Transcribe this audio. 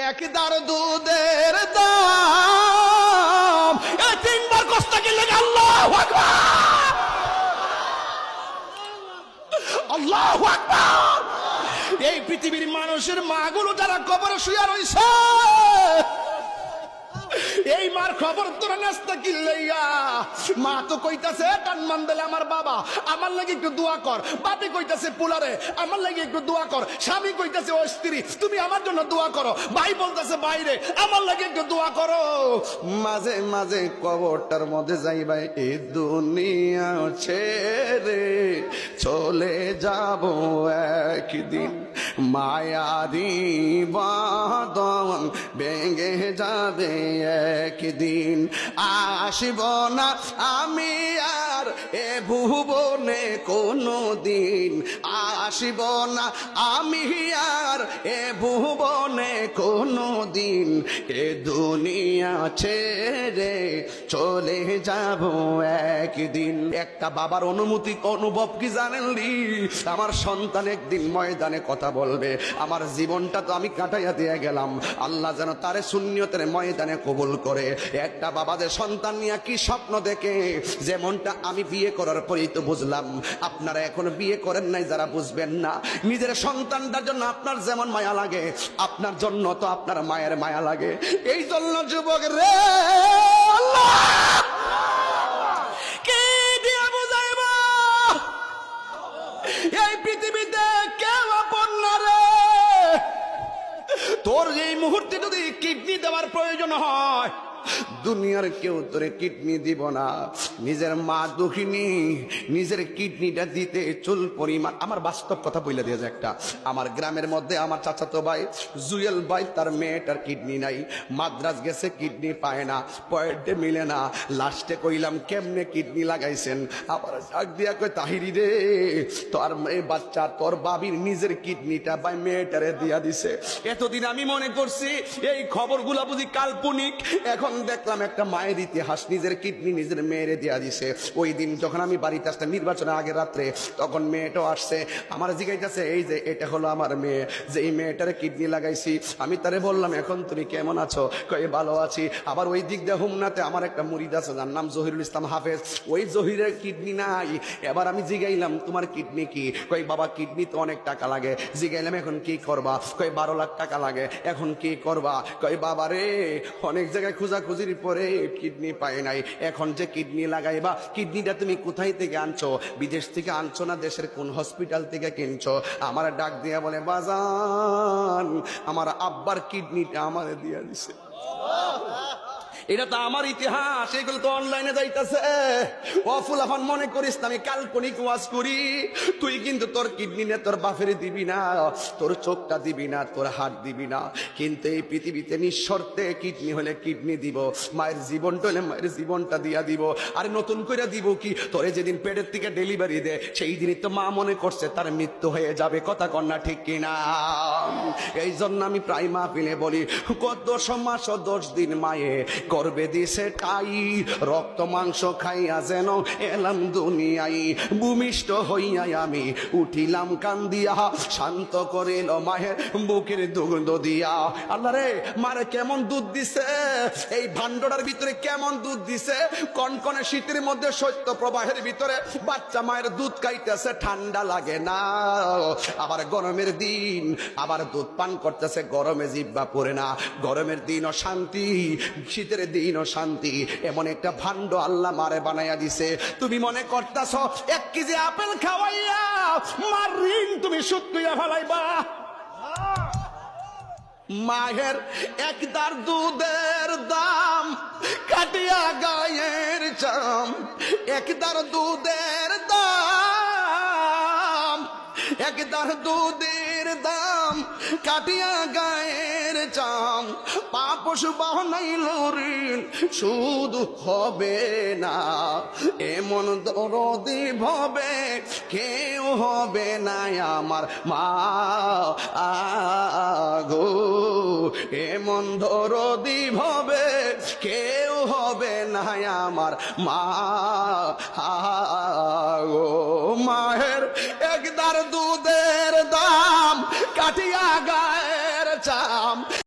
একদার দুধের দাম এই তিনবার কষ্ট কিনলে আল্লাহু আকবার, আল্লাহু আকবার। এই পৃথিবীর মানুষের মাগুলো যারা কবরে শুয়ে রইছে, এই মার খবর তোরা নাস্তা কিল্লাইয়া। মা তো কইতাছে টান মান দিলে আমার বাবা, আমার লাগি একটু দোয়া কর। বাপি কইতাছে পুলারে আমার লাগি একটু দোয়া কর। স্বামী কইতাছে ও স্ত্রী তুমি আমার জন্য দোয়া করো। ভাই বলতাছে বাইরে আমার লাগি একটু দোয়া করো। মাঝে মাঝে কবরটার মধ্যে যাইবা, এই দুনিয়া ছেড়ে চলে যাব একদিন। মায়ারি বাঁধন ভেঙে যাবে একদিন, আসিব না আমি আর এ ভুবনে কোনো দিন। আসিব না আমি আর এ ভুবনে কোনো দিন, এ দুনিয়া ছেড়ে চলে যাব একদিন। একটা বাবার অনুভব কি জানেনলি? আমার সন্তান একদিন ময়দানে কথা বলবে, আমার জীবনটা তো আমি কাটাইয়া দিয়ে গেলাম, আল্লাহ যেন তারে সুন্নিয়তের ময়দানে কবুল করে। একটা বাবা যে সন্তান নিয়ে কি স্বপ্ন দেখে, যেমনটা আমি বিয়ে করার পরেই তো বুঝলাম। আপনারা এখন বিয়ে করেন নাই যারা বুঝবেন না, নিজের সন্তানটার জন্য আপনার যেমন মায়া লাগে, আপনার জন্য তো আপনার মায়ের মায়া লাগে। এই জন্য যুবক রে কে দিয়ে বুঝাইব এই পৃথিবীতে কেউ আপন না রে। তোর এই মুহূর্তে যদি কিডনি দেওয়ার প্রয়োজন হয়, দুনিয়ার কেউ তোরে কিডনি দিব না। নিজের মা দুঃখিনী, নিজের কিডনিটা দিতে চুল পরিমাণ। আমার বাস্তব কথা বলে দিয়েছে একটা, আমার গ্রামের মধ্যে আমার চাচাতো ভাই জুয়েল ভাই, তার মেয়েটার কিডনি নাই, মাদ্রাজ গেছে কিডনি পায় না, পয়েন্টে মিলে না। লাস্টে কইলাম কেমনে কিডনি লাগাইছেন? আবার ডাক দিয়া কই তাহিরি রে, তোর মেয়ে বাচ্চা তোর বাবির নিজের কিডনিটা ভাই মেয়েটারে দিয়া দিছে। এতদিন আমি মনে করছি এই খবরগুলা বুঝি কাল্পনিক, এখন দেখলাম একটা মায়ের ইতিহাস, নিজের কিডনি নিজের মেয়েরে দিয়া দিছে। ওই দিন যখন আমি বাড়িতে আসতাম নির্বাচনের আগের রাত্রে, তখন মেয়েটাও আসছে, আমার জিজ্ঞাসা এই যে এটা হলো আমার মেয়ে, যে এই মেয়েটারে কিডনি লাগাইছি। আমি তারে বললাম এখন তুমি কেমন আছো? কয়ে ভালো আছি। আবার ওই দিক দিয়ে হুমনাতে আমার একটা মুরিদ আছে যার নাম জহিরুল ইসলাম হাফেজ, ওই জহিরের কিডনি নাই। এবার আমি জিগাইলাম তোমার কিডনি কি? কই বাবা কিডনি তো অনেক টাকা লাগে। জিগাইলাম এখন কি করবা? কই 12 লাখ টাকা লাগে। এখন কি করবা? কই বাবা রে অনেক জায়গায় খুঁজির পরে কিডনি পায় নাই, এখন যে কিডনি লাগাইবা, কিডনিটা তুমি কোথায় থেকে আনছো? বিদেশ থেকে আনছো না দেশের কোন হসপিটাল থেকে কিনছো? আমার ডাক দিয়া বলে বাজান আমার আব্বার কিডনিটা আমারে দিয়া দিছে। এটা তো আমার ইতিহাস, এগুলো তো অনলাইনে যাইতেছে। ও ফুলাফান মনে করিস না আমি কাল্পনিক ওয়াজ করি। তুই কিন্তু তোর কিডনি নে তোর বাপের দিবি না, তোর চোখটা দিবি না, তোর হাত দিবি না, কিন্তু এই পৃথিবীতে নিঃশর্তে কিডনি হলে কিডনি দিব, মায়ের জীবনটা হলে মায়ের জীবনটা দিয়া দিব। আর নতুন করে দিব কি? তোরে যেদিন পেটের থেকে ডেলিভারি দে সেই দিনই তো মা মনে করছে তার মৃত্যু হয়ে যাবে। কথা কন্যা ঠিক কিনা? এই জন্য আমি প্রায় মাহফিলে বলি, কত মাস 10 দিন মায়ে গর্বে দিছে টাই, রক্ত মাংস খাইয়া যেন এলাম দুনিয়ায়, ভূমিষ্ঠ হইয়া আমি উঠিলাম কান্দিয়া, শান্ত করিল মায়ের বুকের দুগ্ধ দিয়া। আল্লাহ রে মারে কেমন দুধ দিছে, এই ভান্ডার ভিতরে কেমন দুধ দিছে। কনকনে শীতের মধ্যে শৈত্য প্রবাহের ভিতরে বাচ্চা মায়ের দুধ খাইতেছে, ঠান্ডা লাগে না। আবার গরমের দিন আবার দুধ পান করতেছে, গরমে জিহ্বা পড়ে না। গরমের দিনও শান্তি, শীতের দিনও শান্তি। এমন একটা ভান্ড আল্লাহ মারে বানাইয়া দিছে। তুমি মনে করতেছ 1 কেজি আপেল খাওয়াইয়া মার ঋণ তুমি শোধ কইরা ফেলাইবা? মায়ের একদার দুধের দাম কাটিয়া গায়ের চাম, একদার দুধের দাম, একদার দুধের দাম কাটিয়া গায়ের চাম, পাপসু বাহনাইল ঋণ শুধু হবে না। এমন দরদি ভবে কেউ হবে না আমার মা গো, এমন দরদি ভবে কেউ হবে না আমার মা গো। মায়ের একদার দুধের দাম কাটিয়া গায়ের চাম।